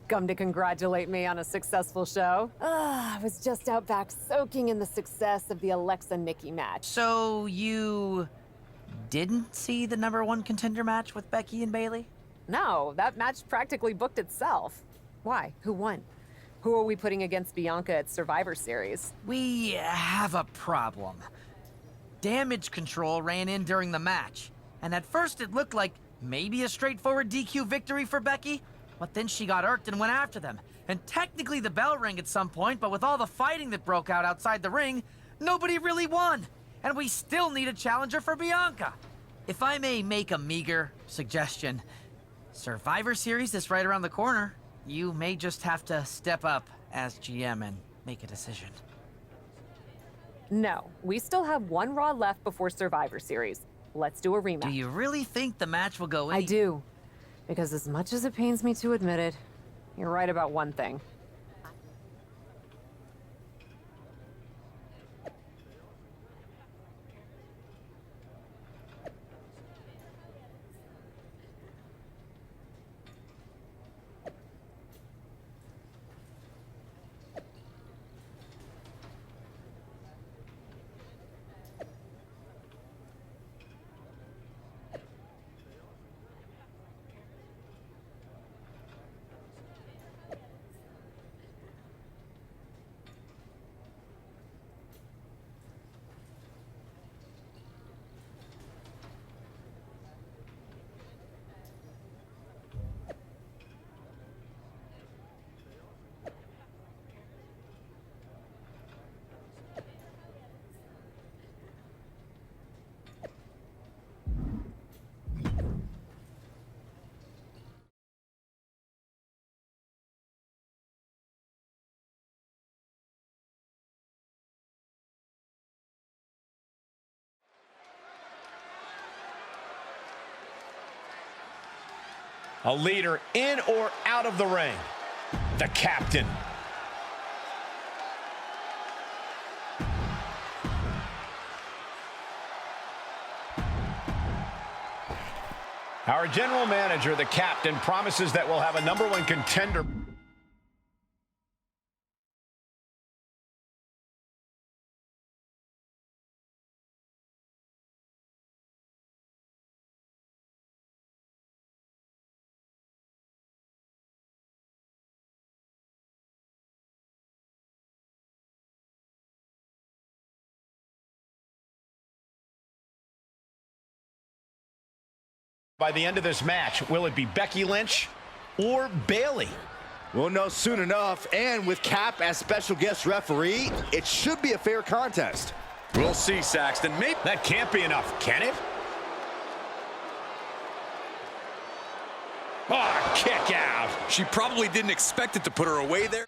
Come to congratulate me on a successful show? I was just out back soaking in the success of the Alexa-Nikki match. So you didn't see the #1 contender match with Becky and Bayley? No, that match practically booked itself. Why? Who won? Who are we putting against Bianca at Survivor Series? We have a problem. Damage Control ran in during the match, and at first it looked like maybe a straightforward DQ victory for Becky, but then she got irked and went after them. And technically the bell rang at some point, but with all the fighting that broke out outside the ring, nobody really won. And we still need a challenger for Bianca. If I may make a meager suggestion, Survivor Series is right around the corner. You may just have to step up as GM and make a decision. No, we still have one Raw left before Survivor Series. Let's do a rematch. Do you really think the match will go in? I do. Because as much as it pains me to admit it, you're right about one thing. A leader in or out of the ring. The captain. Our general manager, the captain, promises that we'll have a #1 contender. By the end of this match, will it be Becky Lynch or Bayley? We'll know soon enough, and with Cap as special guest referee, it should be a fair contest. We'll see, Saxton. Maybe that can't be enough, can it? Oh, kick out. She probably didn't expect it to put her away there.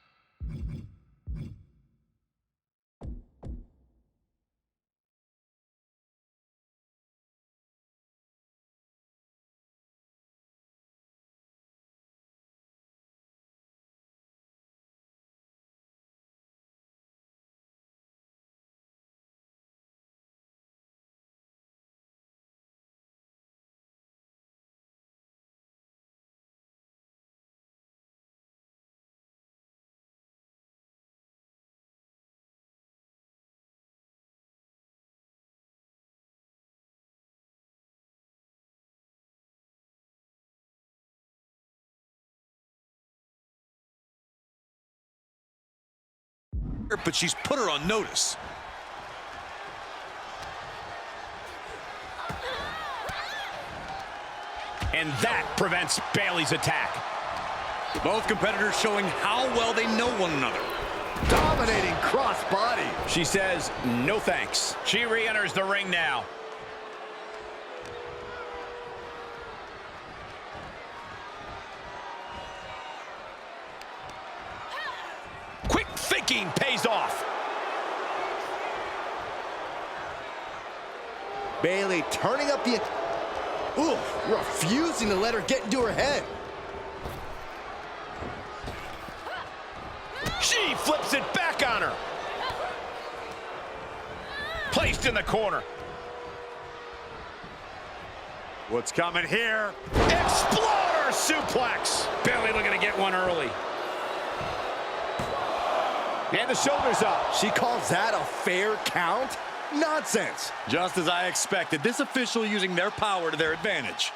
But she's put her on notice. And that prevents Bayley's attack. Both competitors showing how well they know one another. Dominating crossbody. She says, no thanks. She re-enters the ring now. Quick thinking pays off. Bayley turning up the... Ooh, refusing to let her get into her head. She flips it back on her. Placed in the corner. What's coming here? Exploder! Reverse suplex. Bayley looking to get one early. And the shoulders up. She calls that a fair count? Nonsense. Just as I expected, this official using their power to their advantage.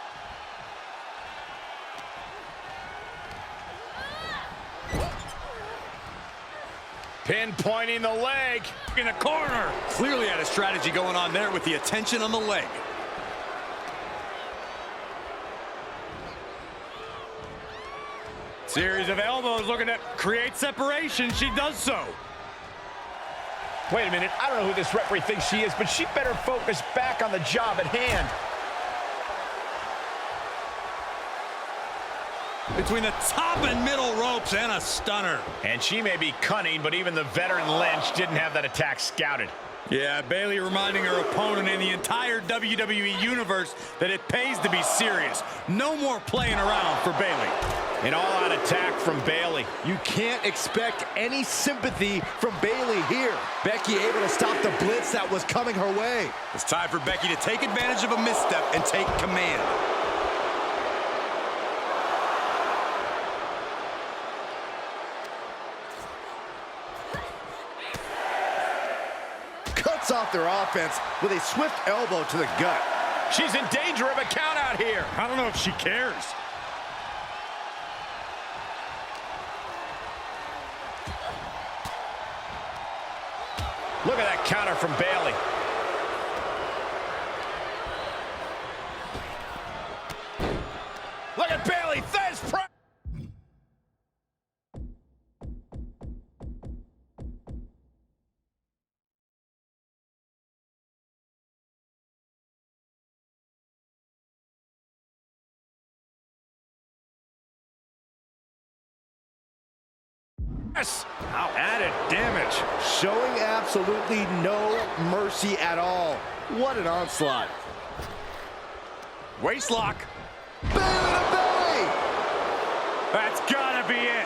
Pinpointing the leg. In the corner. Clearly had a strategy going on there with the attention on the leg. Series of elbows looking to create separation. She does so. Wait a minute, I don't know who this referee thinks she is, but she better focus back on the job at hand. Between the top and middle ropes and a stunner. And she may be cunning, but even the veteran Lynch didn't have that attack scouted. Yeah, Bayley reminding her opponent in the entire WWE Universe that it pays to be serious. No more playing around for Bayley. An all-out attack from Bayley. You can't expect any sympathy from Bayley here. Becky able to stop the blitz that was coming her way. It's time for Becky to take advantage of a misstep and take command. Cuts off their offense with a swift elbow to the gut. She's in danger of a count out here. I don't know if she cares. Look at that counter from Bayley. Look at Bayley. Thesz press. Added damage. Showing absolutely no mercy at all. What an onslaught. Waistlock. Bayley to Bayley. That's gotta be it.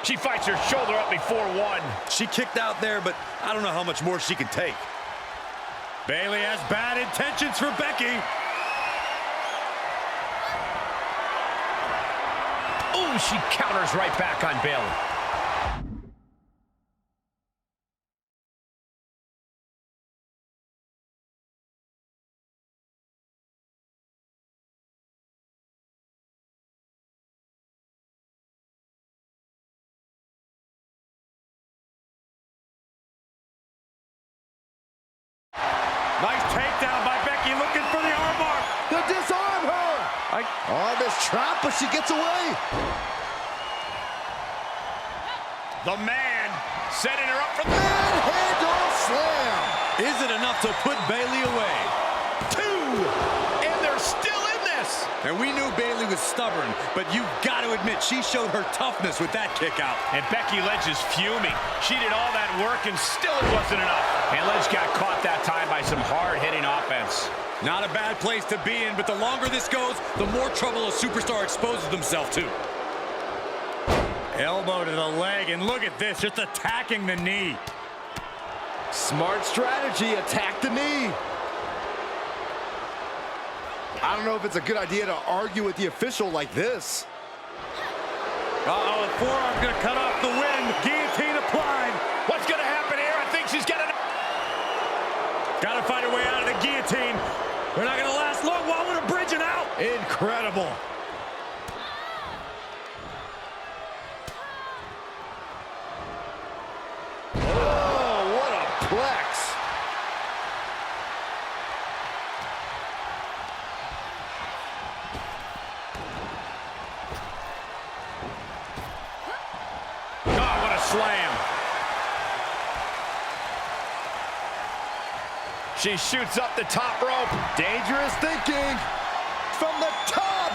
She fights her shoulder up before one. She kicked out there, but I don't know how much more she can take. Bayley has bad intentions for Becky. Ooh, she counters right back on Bayley. Nice takedown by Becky, looking for the armbar. They disarm her. Oh, this trap, but she gets away. The man setting her up for the Manhandle slam. Is it enough to put Bayley away? two. And they're still in this. And we knew Bayley was stubborn, but you've got to admit she showed her toughness with that kick out. And Becky Lynch is fuming. She did all that work and still it wasn't enough. And Lynch got caught that time by some hard-hitting offense. Not a bad place to be in, but the longer this goes, the more trouble a superstar exposes themselves to. Elbow to the leg, and look at this, just attacking the knee. Smart strategy, attack the knee. I don't know if it's a good idea to argue with the official like this. Uh-oh, the forearm's gonna cut off the wind. Guillotine applied. What's going to happen here? I think she's got it. Gotta find a way out of the guillotine. They're not gonna last long while we're bridging out. Incredible. Oh, what a plex. Oh, what a slam. She shoots up the top rope. Dangerous thinking. From the top.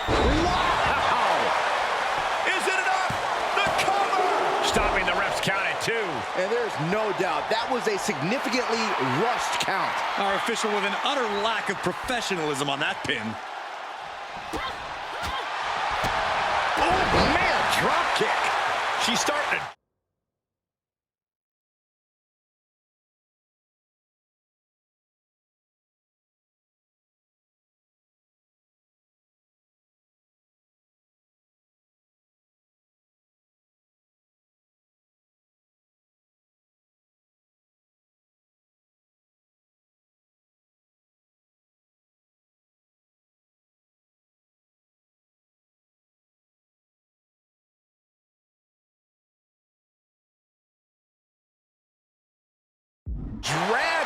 Wow. Is it enough? The cover! Stopping the ref's count at 2. And there's no doubt that was a significantly rushed count. Our official with an utter lack of professionalism on that pin. Oh, man, drop kick. She's starting to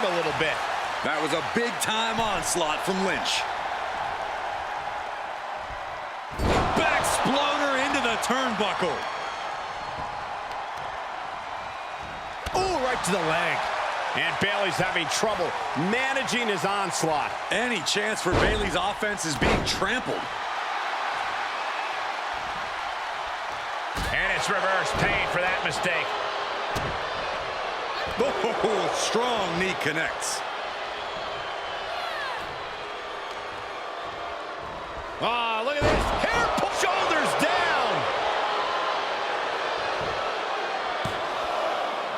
a little bit. That was a big-time onslaught from Lynch. Backsploder into the turnbuckle. Oh, right to the leg. And Bayley's having trouble managing his onslaught. Any chance for Bayley's offense is being trampled. And it's reverse pain for that mistake. Oh, strong knee connects. Ah, look at this. Hair pull, shoulders down.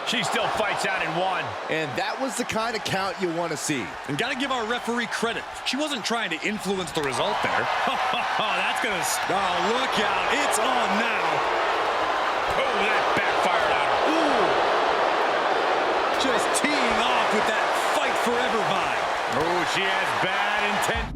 She still fights out in one. And that was the kind of count you want to see. And got to give our referee credit. She wasn't trying to influence the result there. That's going to... Oh, look out. It's on now. Oh, that backfired on her. Ooh. Just teeing off with that fight forever vibe. Oh, she has bad intent.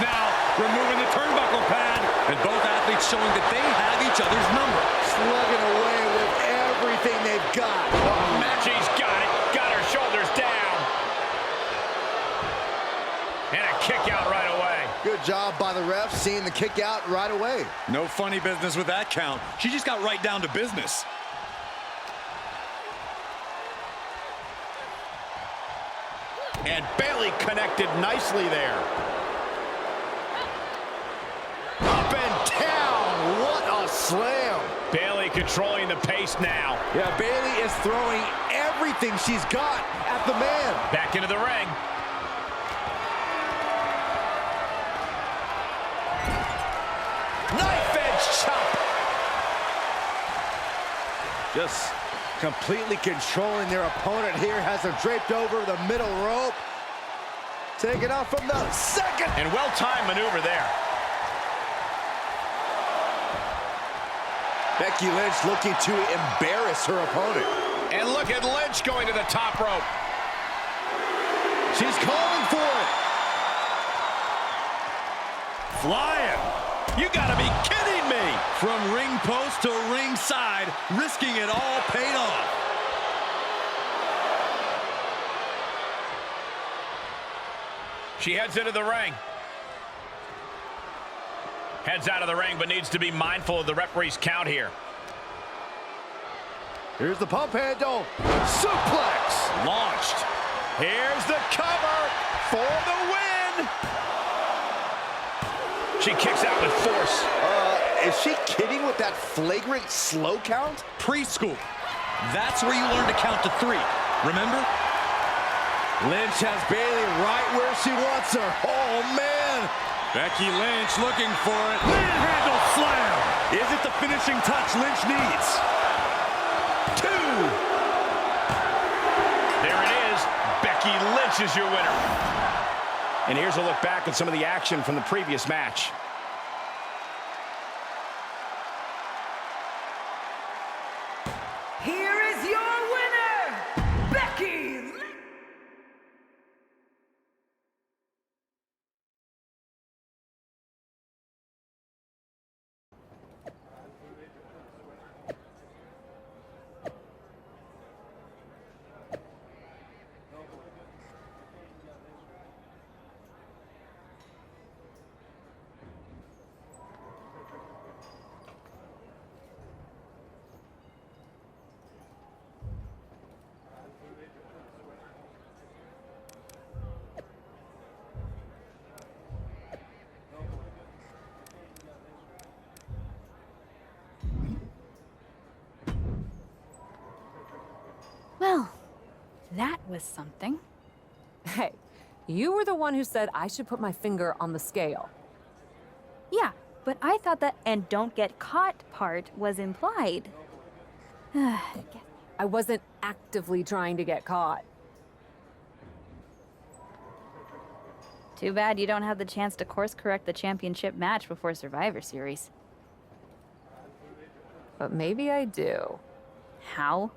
Now removing the turnbuckle pad, and both athletes showing that they have each other's number. Slugging away with everything they've got. She's got it. Got her shoulders down. And a kick out right away. Good job by the ref seeing the kick out right away. No funny business with that count. She just got right down to business. And Bayley connected nicely there. Up and down. What a slam. Bayley controlling the pace now. Yeah, Bayley is throwing everything she's got at the man. Back into the ring. Knife edge chop. Just completely controlling their opponent here. Has her draped over the middle rope. Taking off from the second. And well-timed maneuver there. Becky Lynch looking to embarrass her opponent. And look at Lynch going to the top rope. She's calling for it. Flying. You gotta be kidding me. From ring post to ring side, risking it all paid off. She heads into the ring. Heads out of the ring, but needs to be mindful of the referee's count here. Here's the pump handle. Suplex. Launched. Here's the cover for the win. She kicks out with force. Is she kidding with that flagrant slow count? Preschool. That's where you learn to count to 3. Remember? Lynch has Bayley right where she wants her. Oh, man. Becky Lynch looking for it. Manhandle slam. Is it the finishing touch Lynch needs? 2. There it is. Becky Lynch is your winner. And here's a look back at some of the action from the previous match. Here is your winner, Becky Lynch. Well, that was something. Hey, you were the one who said I should put my finger on the scale. Yeah, but I thought that "and don't get caught" part was implied. I wasn't actively trying to get caught. Too bad you don't have the chance to course correct the championship match before Survivor Series. But maybe I do. How?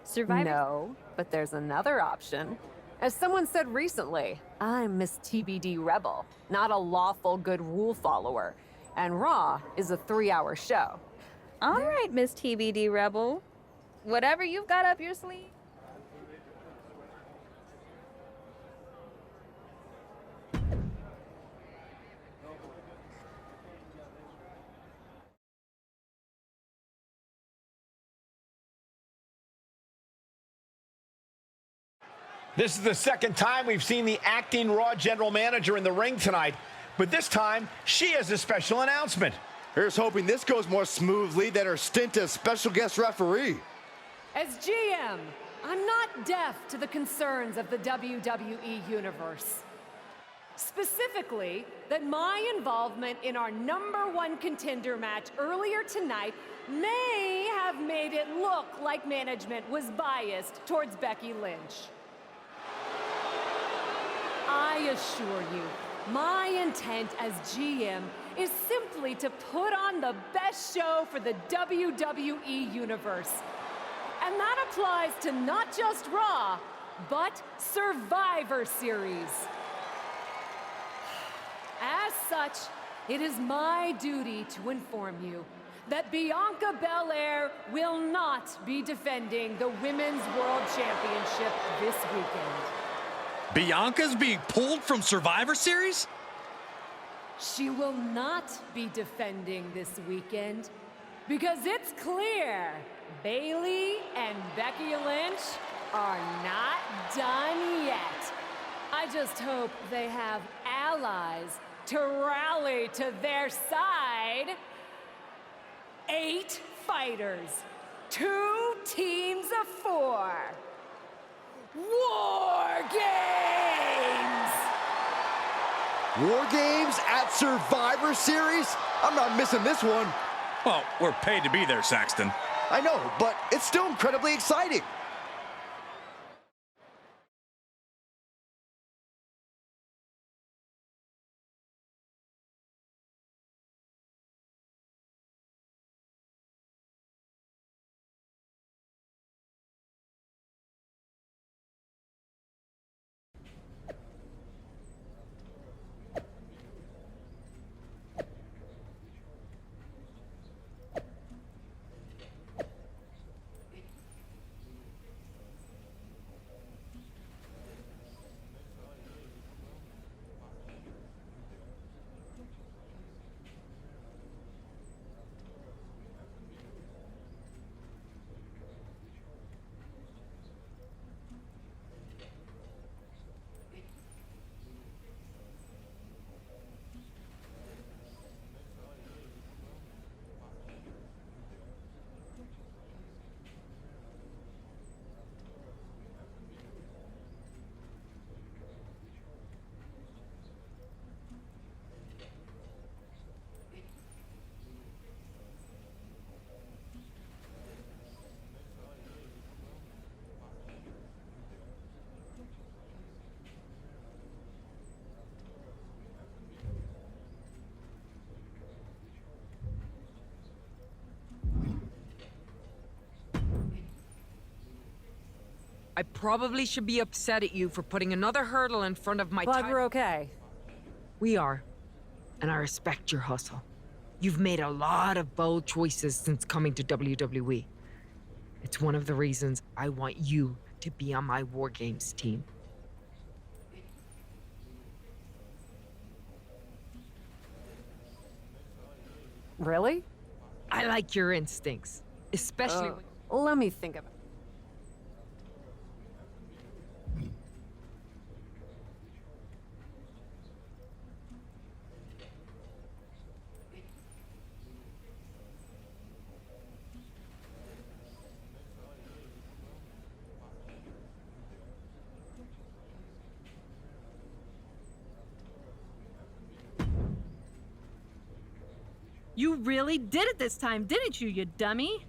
Survivor... No, but there's another option. As someone said recently, I'm Miss TBD Rebel, not a lawful good rule follower. And Raw is a 3-hour show. All right, Miss TBD Rebel. Whatever you've got up your sleeve. This is the second time we've seen the acting Raw general manager in the ring tonight, but this time she has a special announcement. Here's hoping this goes more smoothly than her stint as special guest referee. As GM, I'm not deaf to the concerns of the WWE Universe. Specifically, that my involvement in our #1 contender match earlier tonight may have made it look like management was biased towards Becky Lynch. I assure you, my intent as GM is simply to put on the best show for the WWE Universe. And that applies to not just Raw, but Survivor Series. As such, it is my duty to inform you that Bianca Belair will not be defending the Women's World Championship this weekend. Bianca's being pulled from Survivor Series? She will not be defending this weekend because it's clear Bayley and Becky Lynch are not done yet. I just hope they have allies to rally to their side. 8 fighters, 2 teams of 4. War Games! War Games at Survivor Series? I'm not missing this one. Well, we're paid to be there, Saxton. I know, but it's still incredibly exciting. I probably should be upset at you for putting another hurdle in front of my But time. we're okay. We are. And I respect your hustle. You've made a lot of bold choices since coming to WWE. It's one of the reasons I want you to be on my War Games team. Really? I like your instincts, especially when... Let me think about it. You really did it this time, didn't you, you dummy?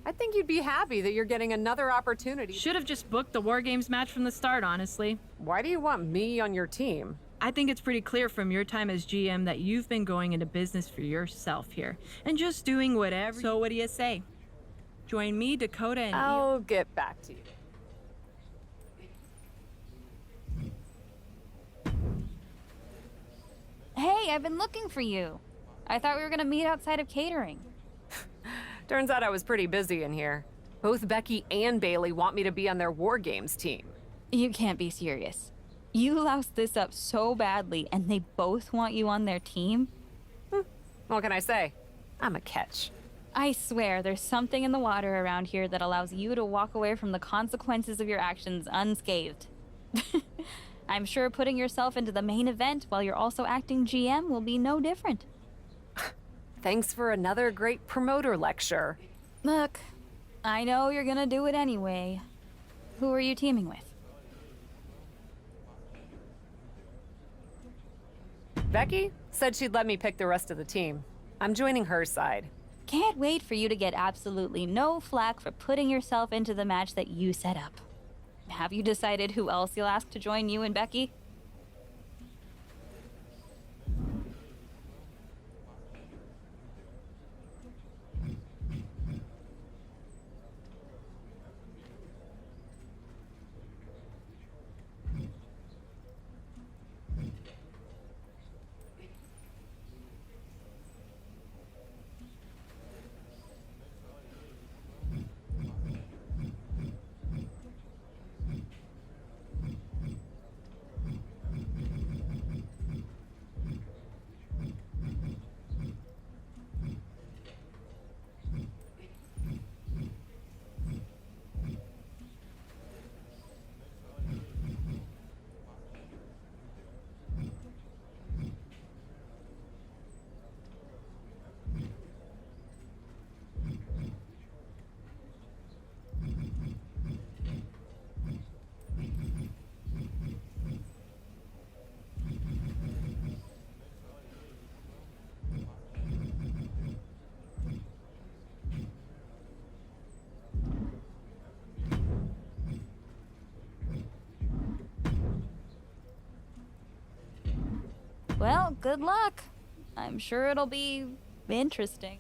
I think you'd be happy that you're getting another opportunity. Should have just booked the War Games match from the start, honestly. Why do you want me on your team? I think it's pretty clear from your time as GM that you've been going into business for yourself here and just doing whatever. So what do you say? Join me, Dakota, and I'll get back to you. Hey, I've been looking for you. I thought we were gonna meet outside of catering. Turns out I was pretty busy in here. Both Becky and Bailey want me to be on their War Games team. You can't be serious. You loused this up so badly, and they both want you on their team? What can I say? I'm a catch. I swear, there's something in the water around here that allows you to walk away from the consequences of your actions unscathed. I'm sure putting yourself into the main event while you're also acting GM will be no different. Thanks for another great promoter lecture. Look, I know you're gonna do it anyway. Who are you teaming with? Becky said she'd let me pick the rest of the team. I'm joining her side. Can't wait for you to get absolutely no flack for putting yourself into the match that you set up. Have you decided who else you'll ask to join you and Becky? Well, good luck. I'm sure it'll be interesting.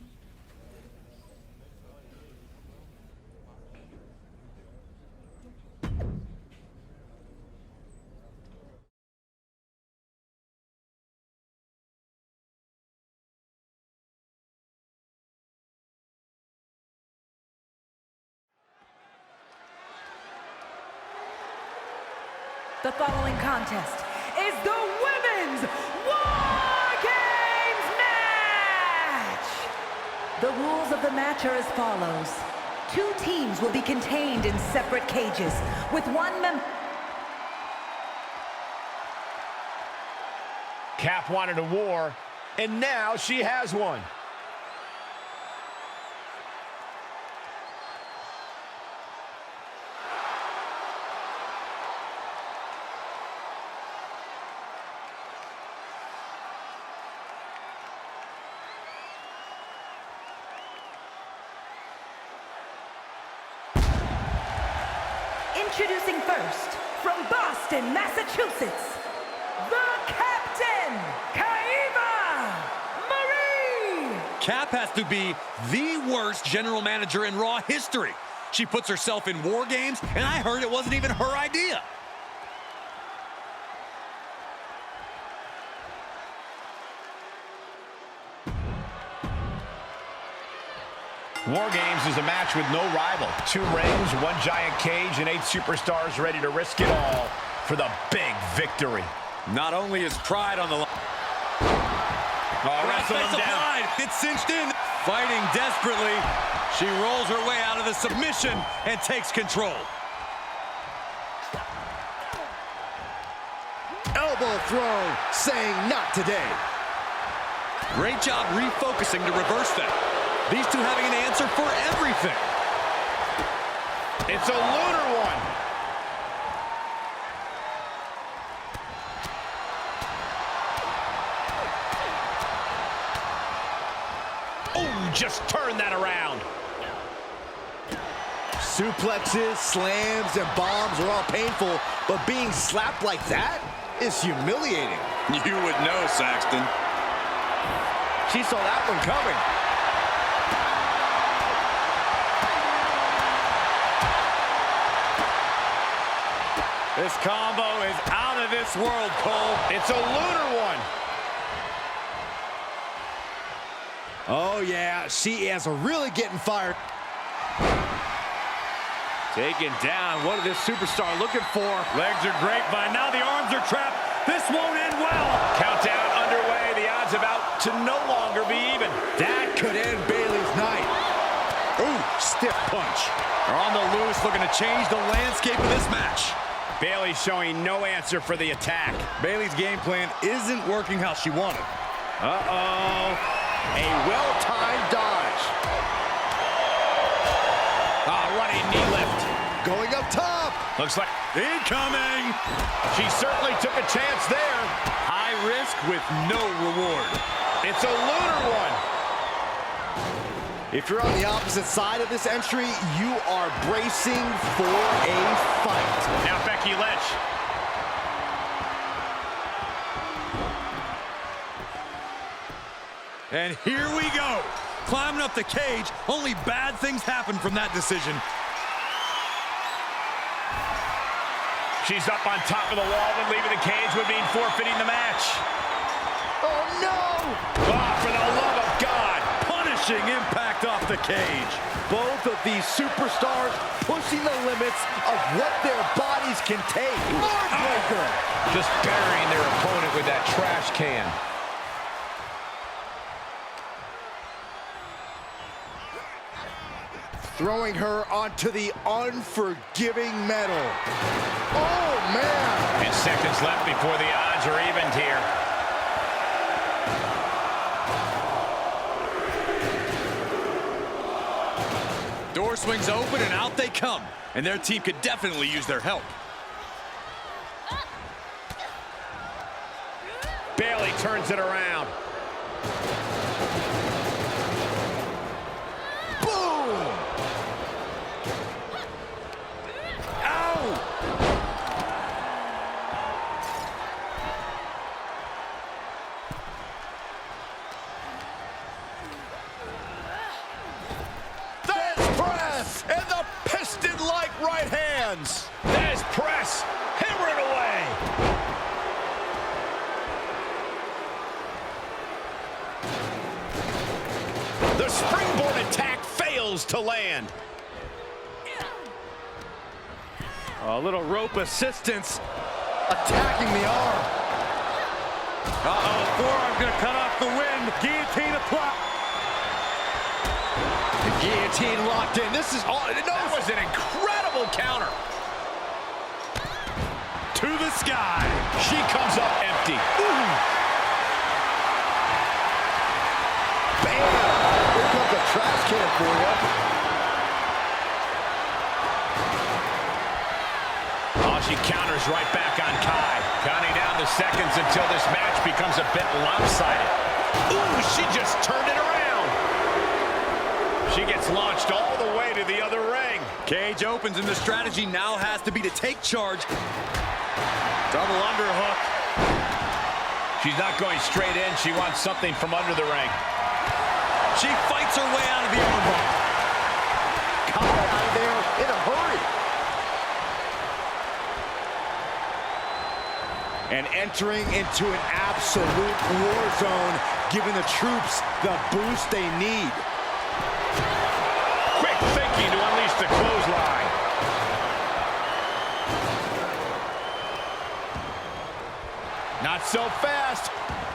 The following contest is the Women's War Games match! The rules of the match are as follows. 2 teams will be contained in separate cages, with one member... Cap wanted a war, and now she has one. Introducing first, from Boston, Massachusetts, the Captain, Kaiva Marie! Cap has to be the worst general manager in Raw history. She puts herself in War Games, and I heard it wasn't even her idea. War Games is a match with no rival. 2 rings, 1 giant cage, and 8 superstars ready to risk it all for the big victory. Not only is pride on the line. Wrestle him down. It's cinched in. Fighting desperately, she rolls her way out of the submission and takes control. Elbow throw, saying not today. Great job refocusing to reverse that. These two having an answer for everything. It's a lunar one. Oh, just turn that around. Suplexes, slams, and bombs are all painful, but being slapped like that is humiliating. You would know, Saxton. She saw that one coming. This combo is out of this world, Cole. It's a lunar one. Oh, yeah, she is really getting fired. Taken down. What is this superstar looking for? Legs are grapevine. Now the arms are trapped. This won't end well. Countdown underway. The odds about to no longer be even. That could end Bayley's night. Ooh, stiff punch. They're on the loose, looking to change the landscape of this match. Bayley showing no answer for the attack. Bayley's game plan isn't working how she wanted. Uh-oh. A well-timed dodge. Running knee lift. Going up top. Looks like Incoming. she certainly took a chance there. High risk with no reward. It's a lunar one. If you're on the opposite side of this entry, you are bracing for a fight. Now Becky Lynch. And here we go. Climbing up the cage. Only bad things happen from that decision. She's up on top of the wall, but leaving the cage would mean forfeiting the match. Oh, no! Oh, for the love of God. Punishing impact off the cage. Both of these superstars pushing the limits of what their bodies can take. Lordbreaker! Just burying their opponent with that trash can. Throwing her onto the unforgiving metal. Oh, man! And seconds left before the odds are evened here. Door swings open and out they come. And their team could definitely use their help. Bayley turns it around. Boom! Ow! There's press! And the piston-like right hands. There's press. Hammering away. The springboard attack fails to land. A little rope assistance. Attacking the arm. Uh-oh, forearm gonna cut off the wind. Guillotine applied. The guillotine locked in. This is all. No, That was an incredible counter. To the sky. She comes up empty. Ooh. Bam! Here comes a trash can for you. Oh, she counters right back on Kai. Counting down the seconds until this match becomes a bit lopsided. Ooh, she just turned it around. She gets launched all the way to the other ring. Cage opens and the strategy now has to be to take charge. Double underhook. She's not going straight in. She wants something from under the ring. She fights her way out of the armbar. Caught out of there in a hurry. And entering into an absolute war zone, giving the troops the boost they need. Quick thinking to unleash the clothesline. Not so fast.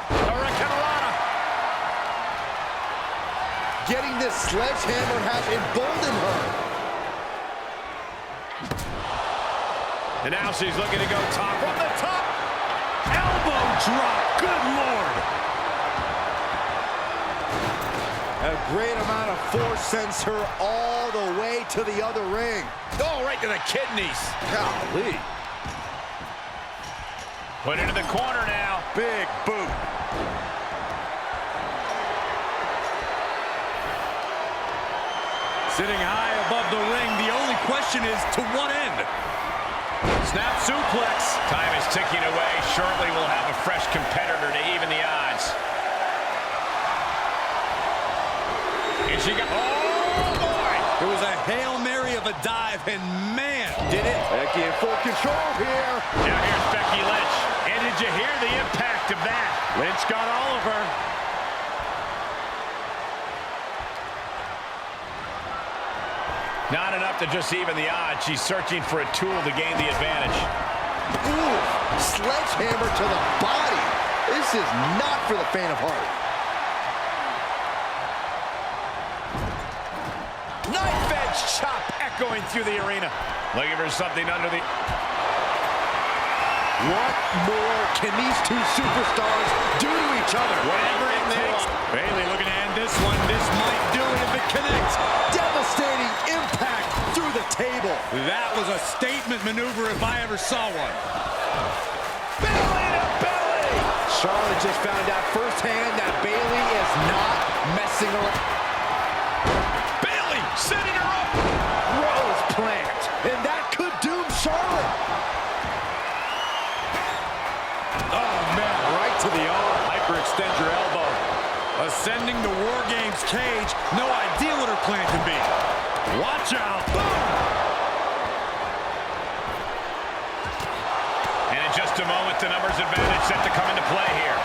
Hurricanrana. Getting this sledgehammer has emboldened her. And now she's looking to go top from the top. Elbow drop. Good Lord. A great amount of force sends her all the way to the other ring. Oh, right to the kidneys. Golly. Put into the corner now. Big boot. Sitting high above the ring, the only question is to what end? Snap suplex. Time is ticking away. Shortly we'll have a fresh competitor to even the odds. And she got... Oh, boy! It was a Hail Mary of a dive, and man, did it. Becky in full control here. Now here's Becky Lynch. And did you hear the impact of that? Lynch got all of her. Not enough to just even the odds. She's searching for a tool to gain the advantage. Ooh, sledgehammer to the body. This is not for the faint of heart. Knife edge chop echoing through the arena. Looking for something under the... What more can these two superstars do to each other? Whatever it takes. Bayley looking to end this one. This might do it if it connects. Devastating impact through the table. That was a statement maneuver if I ever saw one. Belly to belly! Charlotte just found out firsthand that Bayley is not messing around. Bayley setting her up! Rose plant. And that could doom Charlotte. Oh, man, right to the arm. Hyperextend your elbow. Ascending the War Games cage. No idea what her plan can be. Watch out. Boom! And in just a moment, the numbers advantage set to come into play here.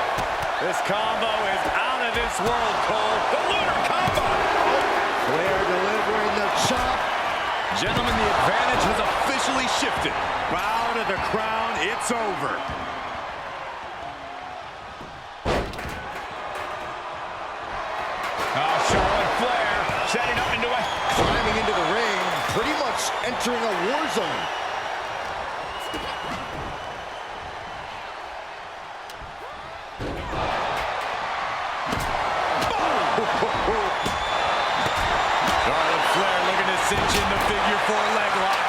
This combo is out of this world, Cole. The lunar combo! Flair delivering the chop. Gentlemen, the advantage has officially shifted. Bow to the crown. It's over. Oh, Charlotte Flair setting up into a... Climbing into the ring, pretty much entering a war zone. Charlotte Flair looking to cinch in the figure 4 leg lock.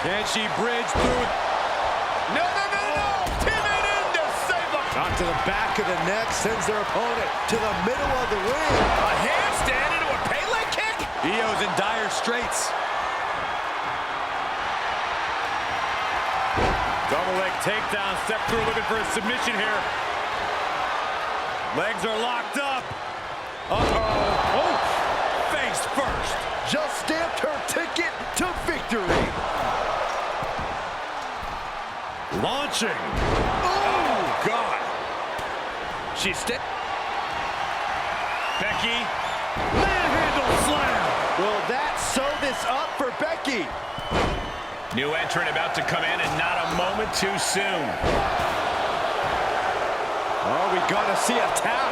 Can she bridge through? No! Timid in to save them! Shot to the back of the neck, sends their opponent to the middle of the ring. A handstand into a Pele kick? Io's in dire straits. Double leg takedown, step through, looking for a submission here. Legs are locked up. Uh-oh. Oh, face first. Just stamped her ticket to victory. Launching. Oh, God. She Becky. Manhandle slam. Will that sew this up for Becky? New entrant about to come in and not a moment too soon. Oh, we gotta see a tap.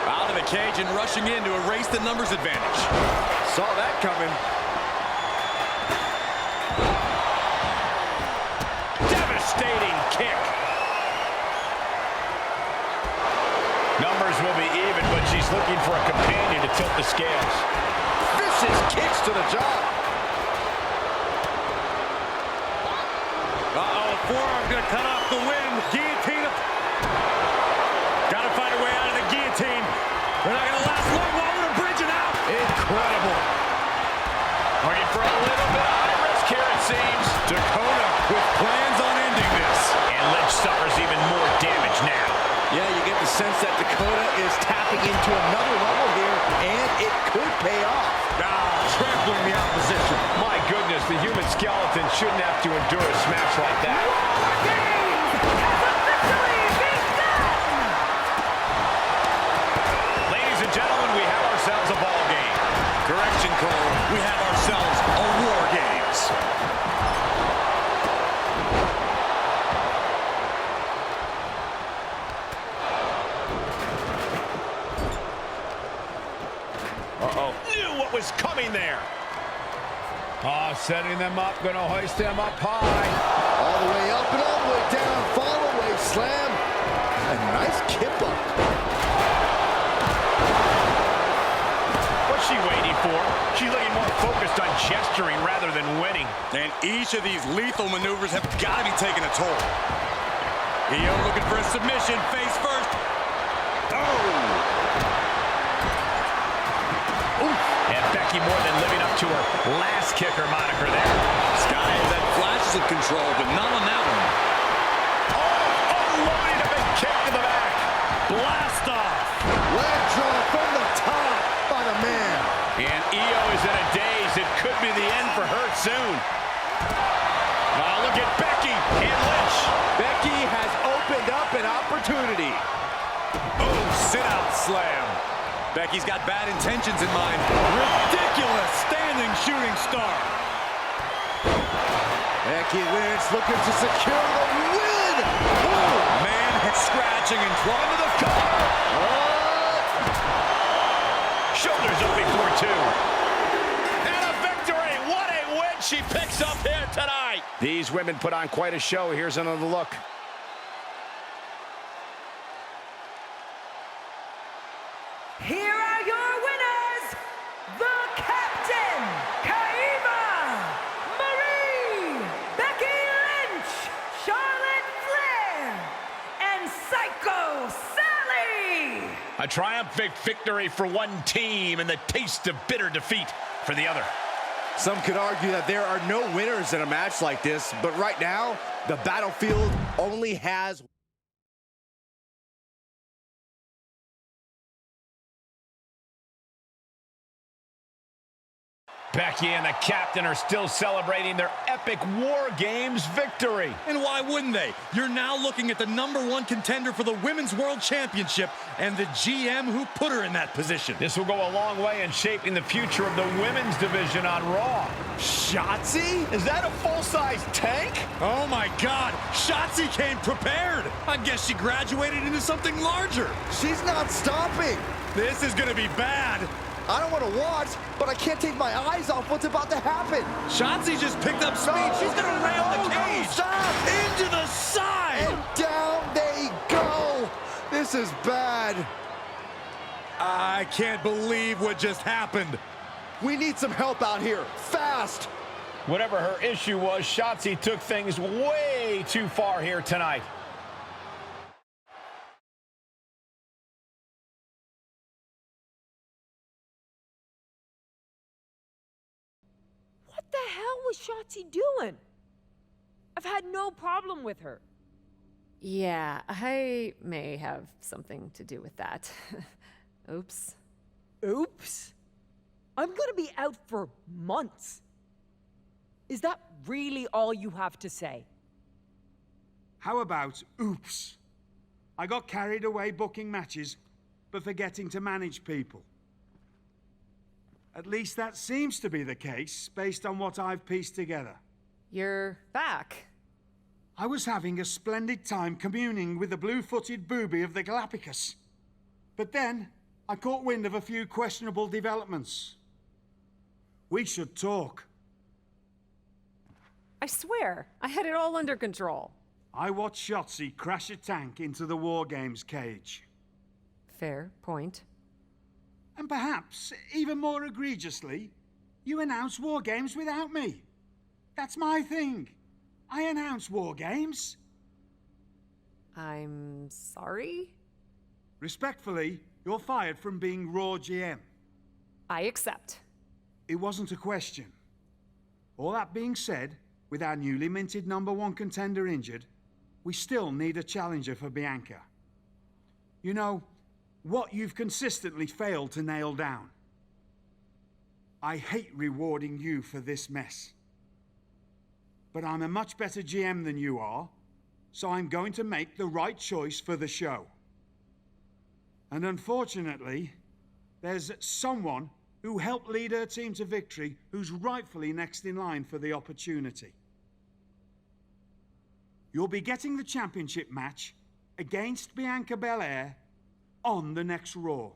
Out of the cage and rushing in to erase the numbers advantage. Saw that coming. Devastating kick. Numbers will be even, but she's looking for a companion to tilt the scales. Vicious kicks to the jaw. Uh-oh, forearm gonna cut off the wind. Guillotine. Gotta find a way out of the guillotine. They're not gonna last long while we're bridging out. Incredible. Looking for a little bit of high risk here, it seems. Dakota with plans on ending this. And Lynch suffers even more damage now. Yeah, you get the sense that Dakota is tapping into another level here, and it could pay off. Trampling the opposition. My goodness, the human skeleton shouldn't have to endure a smash like that. Ladies and gentlemen, we have ourselves a ball game. Correction, Cole. We have ourselves a War Games. Uh-oh. Knew what was coming there. Oh, setting them up, gonna hoist them up high. All the way up and all the way down. Fall away slam. A nice kip up. What's she waiting for? She's looking more focused on gesturing rather than winning. And each of these lethal maneuvers have got to be taking a toll. Io looking for a submission, face first. Oh! And Becky more than living up to her last kicker moniker there. Sky has had flashes of control, but not on that one. Oh, unloading a big kick to the back. Blast off. Leg draw from the top by the man. And Io is in a daze. It could be the end for her soon. Now look at Becky and Lynch. Becky has opened up an opportunity. Oh, sit-out slam. Becky's got bad intentions in mind. Ridiculous standing shooting star. Becky Lynch looking to secure the win. Oh, man, scratching and clawing to the cover. Shoulders up before two. And a victory. What a win she picks up here tonight. These women put on quite a show. Here's another look. Here are your winners, the Captain, Kaiva, Marie, Becky Lynch, Charlotte Flair, and Psycho Sally. A triumphant victory for one team and the taste of bitter defeat for the other. Some could argue that there are no winners in a match like this, but right now, the battlefield only has Becky and the captain are still celebrating their epic War Games victory. And why wouldn't they? You're now looking at the #1 contender for the Women's World Championship and the GM who put her in that position. This will go a long way in shaping the future of the women's division on Raw. Shotzi? Is that a full-size tank? Oh my God, Shotzi came prepared. I guess she graduated into something larger. she's not stopping. This is gonna be bad. I don't want to watch, but I can't take my eyes off what's about to happen. Shotzi just picked up speed. She's gonna ram the cage. Stop! Into the side. And down they go. This is bad. I can't believe what just happened. We need some help out here, fast. Whatever her issue was, Shotzi took things way too far here tonight. What the hell was Shotzi doing? I've had no problem with her. Yeah, I may have something to do with that. Oops. Oops. I'm gonna be out for months. Is that really all you have to say? How about oops? I got carried away booking matches, but forgetting to manage people. At least that seems to be the case, based on what I've pieced together. You're back. I was having a splendid time communing with the blue-footed booby of the Galapagos. But then, I caught wind of a few questionable developments. We should talk. I swear, I had it all under control. I watched Shotzi crash a tank into the War Games cage. Fair point. And perhaps, even more egregiously, you announce War Games without me. That's my thing. I announce War Games. I'm sorry? Respectfully, you're fired from being Raw GM. I accept. It wasn't a question. All that being said, with our newly minted #1 contender injured, we still need a challenger for Bianca. You know, what you've consistently failed to nail down. I hate rewarding you for this mess. But I'm a much better GM than you are, so I'm going to make the right choice for the show. And unfortunately, there's someone who helped lead her team to victory who's rightfully next in line for the opportunity. You'll be getting the championship match against Bianca Belair on the next Raw.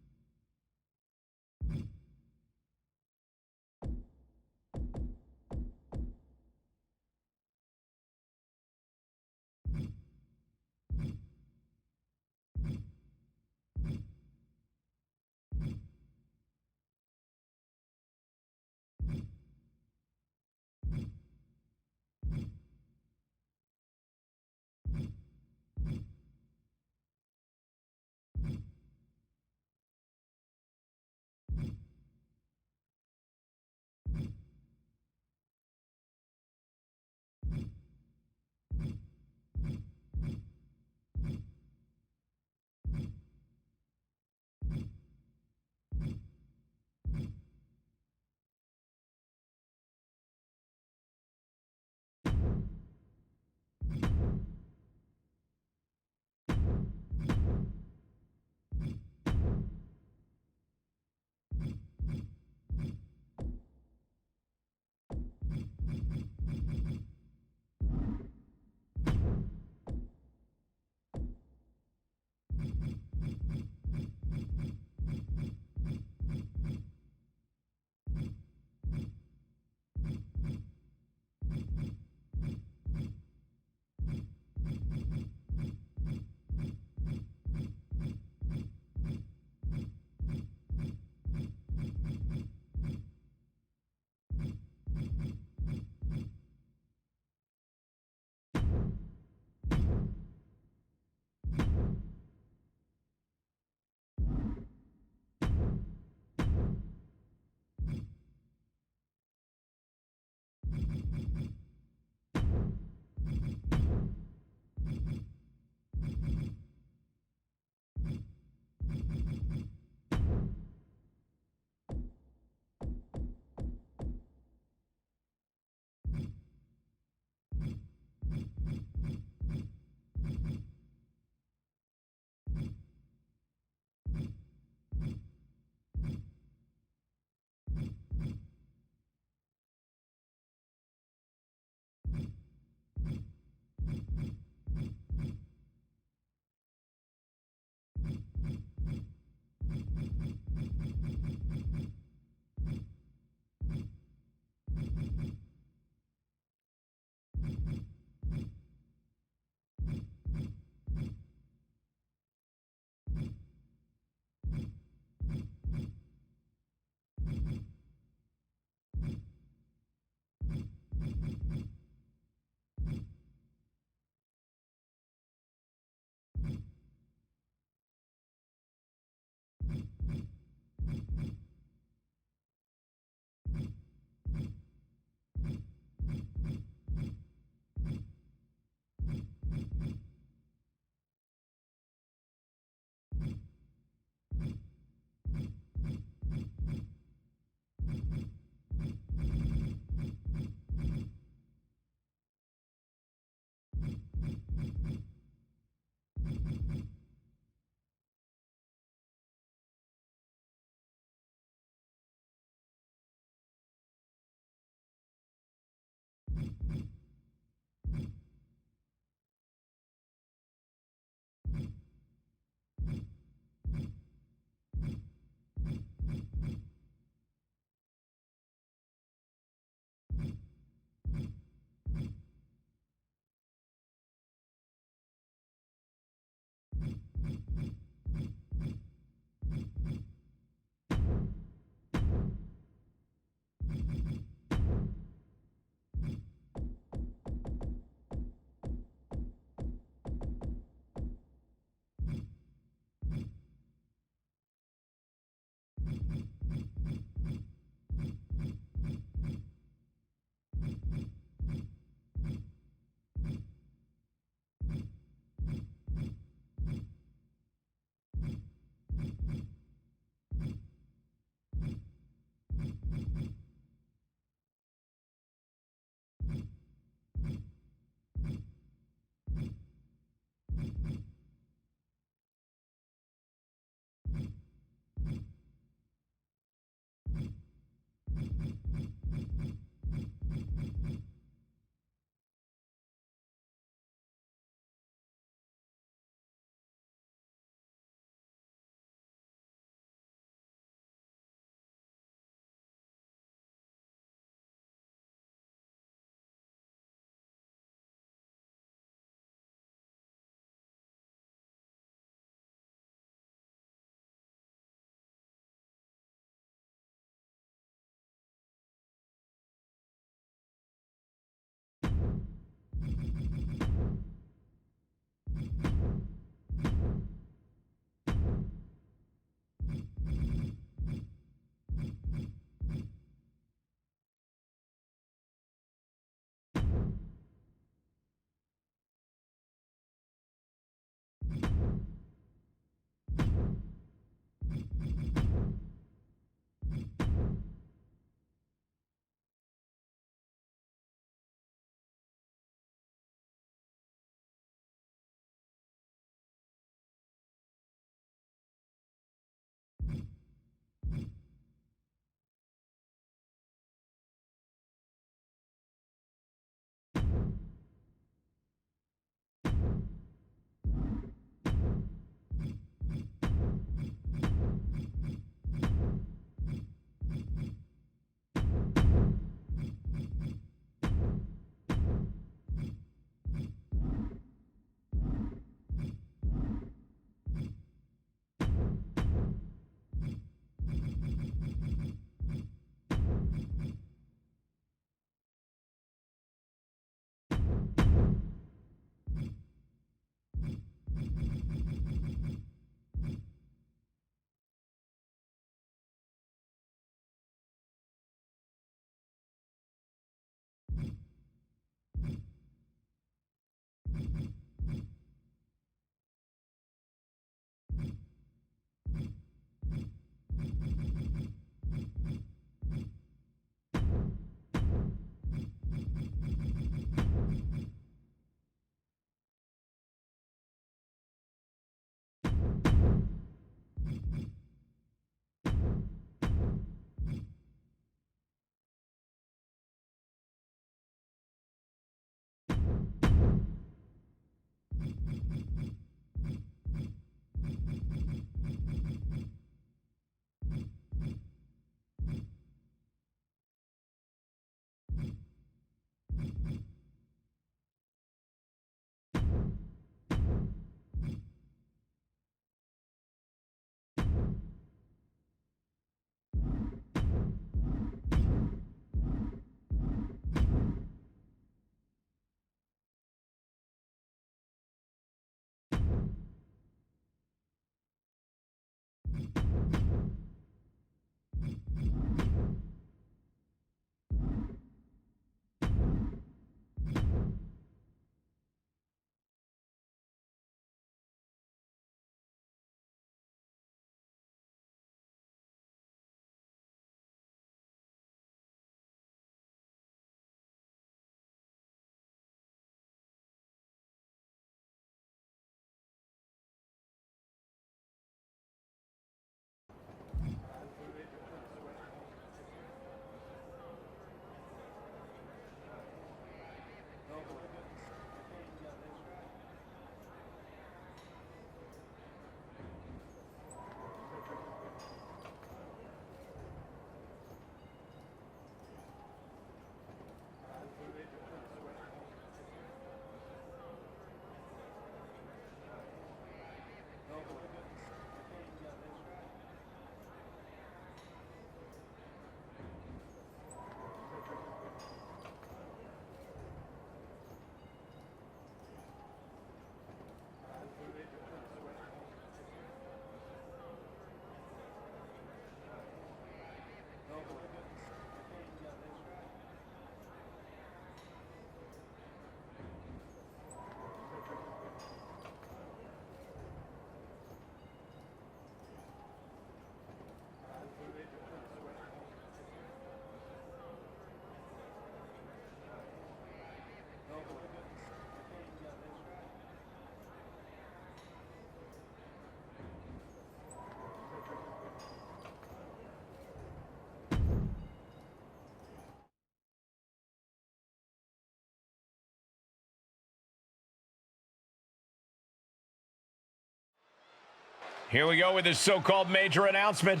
Here we go with this so-called major announcement.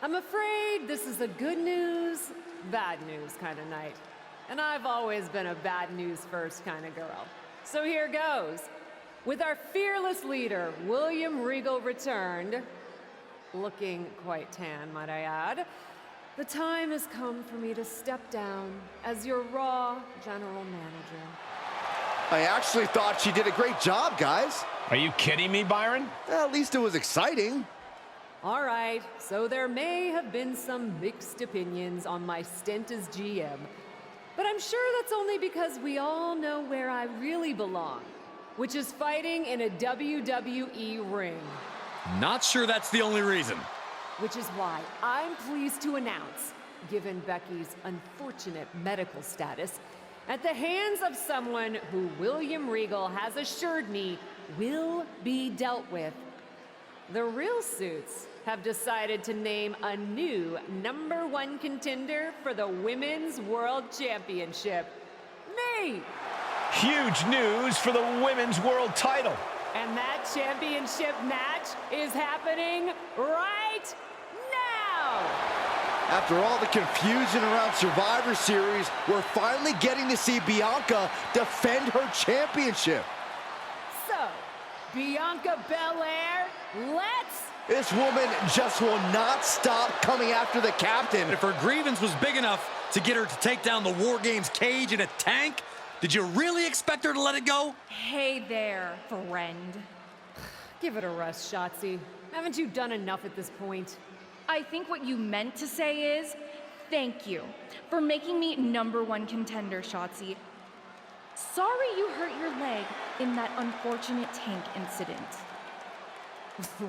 I'm afraid this is a good news, bad news kind of night. And I've always been a bad news first kind of girl. So here goes. With our fearless leader, William Regal returned, looking quite tan, might I add, the time has come for me to step down as your Raw General Manager. I actually thought she did a great job, guys. Are you kidding me, Byron? At least it was exciting. All right, so there may have been some mixed opinions on my stint as GM, but I'm sure that's only because we all know where I really belong, which is fighting in a WWE ring. Not sure that's the only reason. Which is why I'm pleased to announce, given Becky's unfortunate medical status, at the hands of someone who William Regal has assured me will be dealt with, the Real Suits have decided to name a new #1 contender for the Women's World Championship. Me! Huge news for the Women's World title. And that championship match is happening right now! After all the confusion around Survivor Series, we're finally getting to see Bianca defend her championship. So, Bianca Belair, let's... This woman just will not stop coming after the captain. If her grievance was big enough to get her to take down the War Games cage in a tank, did you really expect her to let it go? Hey there, friend. Give it a rest, Shotzi. Haven't you done enough at this point? I think what you meant to say is, thank you for making me #1 contender, Shotzi. Sorry you hurt your leg in that unfortunate tank incident.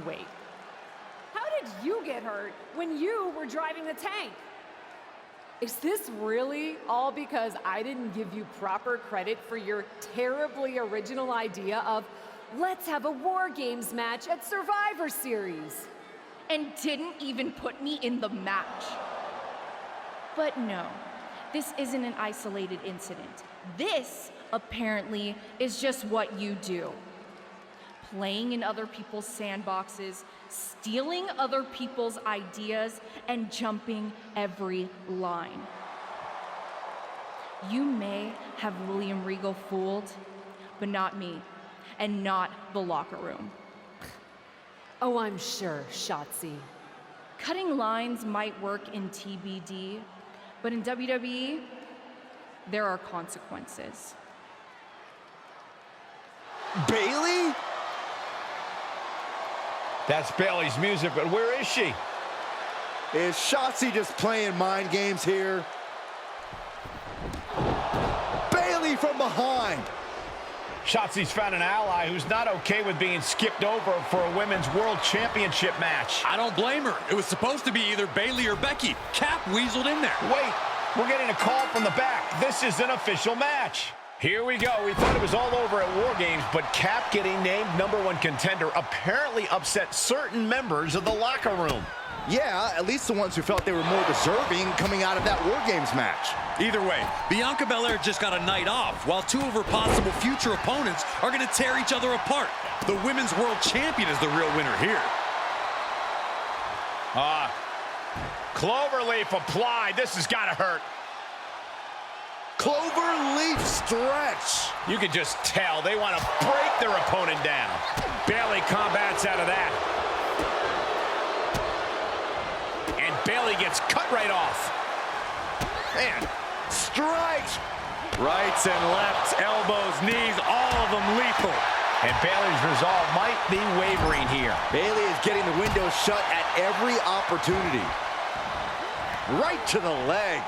Wait. How did you get hurt when you were driving the tank? Is this really all because I didn't give you proper credit for your terribly original idea of, let's have a War Games match at Survivor Series? And didn't even put me in the match. But no, this isn't an isolated incident. This, apparently, is just what you do. Playing in other people's sandboxes, stealing other people's ideas, and jumping every line. You may have William Regal fooled, but not me, and not the locker room. Oh, I'm sure, Shotzi. Cutting lines might work in TBD, but in WWE, there are consequences. Bayley? That's Bayley's music, but where is she? Is Shotzi just playing mind games here? Bayley from behind. Shotzi's found an ally who's not okay with being skipped over for a Women's World Championship match. I don't blame her. It was supposed to be either Bayley or Becky. Cap weaseled in there. Wait, we're getting a call from the back. This is an official match. Here we go. We thought it was all over at War Games, but Cap getting named #1 contender apparently upset certain members of the locker room. Yeah, at least the ones who felt they were more deserving coming out of that War Games match. Either way, Bianca Belair just got a night off, while two of her possible future opponents are going to tear each other apart. The Women's World Champion is the real winner here. Cloverleaf applied. This has got to hurt. Cloverleaf stretch. You can just tell they want to break their opponent down. Bayley combats out of that. And Bayley gets cut right off. Man, Strikes. Rights and lefts, elbows, knees, all of them lethal. and Bayley's resolve might be wavering here. Bayley is getting the window shut at every opportunity. Right to the leg.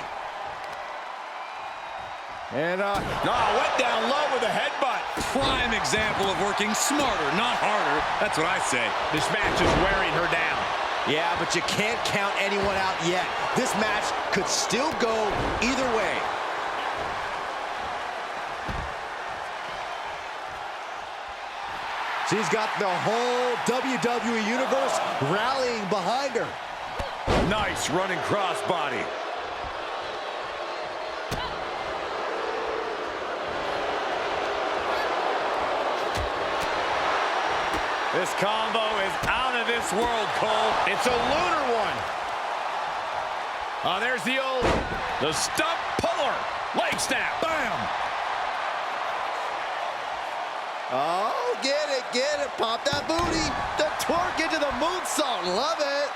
And went down low with a headbutt. Prime example of working smarter, not harder. That's what I say. This match is wearing her down. yeah, but you can't count anyone out yet. This match could still go either way. She's got the whole WWE Universe rallying behind her. Nice running crossbody. This combo is out of this world, Cole. It's a lunar one. Oh, there's the stump puller. Leg snap. Bam! Oh, get it. Pop that booty. The twerk into the moonsault. Love it.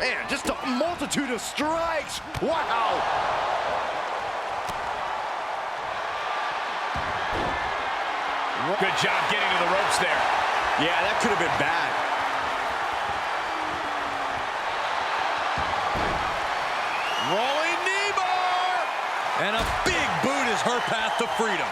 Man, just a multitude of strikes. Wow. Good job getting to the ropes there. Yeah, that could have been bad. Rolling knee bar. And a big boot is her path to freedom.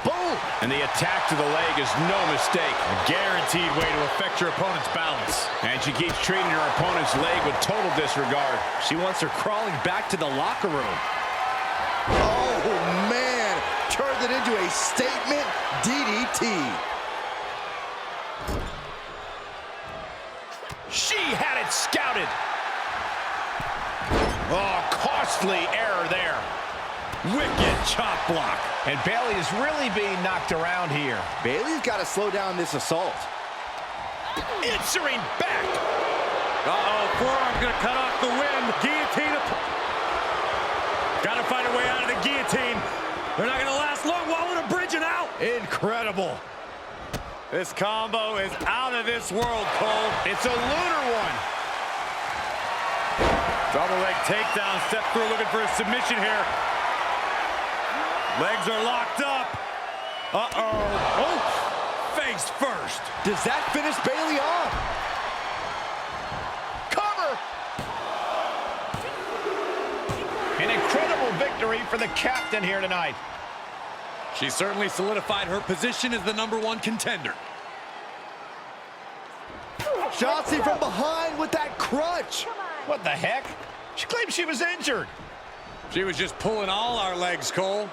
Boom. And the attack to the leg is no mistake. A guaranteed way to affect your opponent's balance. And she keeps treating her opponent's leg with total disregard. She wants her crawling back to the locker room. Oh, man. Turned it into a statement DDT. She had it scouted. Oh, costly error there. Wicked chop block. And Bayley is really being knocked around here. Bayley's got to slow down this assault. Answering back. Uh-oh, forearm gonna cut off the wind. Guillotine. Gotta find a way out of the guillotine. They're not gonna last long. Wall with a bridge and out. Incredible. This combo is out of this world, Cole. It's a lunar one. Double leg takedown. Step through looking for a submission here. Legs are locked up. Uh-oh. Oh, face first. Does that finish Bayley off? Cover. An incredible victory for the captain here tonight. She certainly solidified her position as the #1 contender. Shotzi from behind with that crutch. What the heck? She claimed she was injured. She was just pulling all our legs, Cole.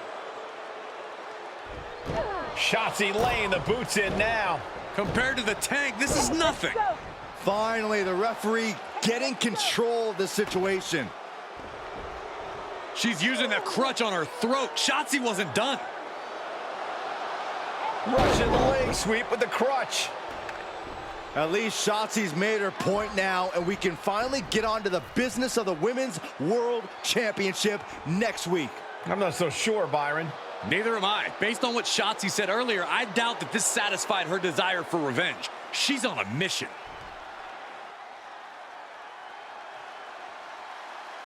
Shotzi laying the boots in now. Compared to the tank, this is nothing. Finally, the referee getting control of the situation. She's using the crutch on her throat. Shotzi wasn't done. Russian leg sweep with the crutch. At least Shotzi's made her point now, and we can finally get on to the business of the Women's World Championship next week. I'm not so sure, Byron. Neither am I. Based on what Shotzi said earlier, I doubt that this satisfied her desire for revenge. She's on a mission.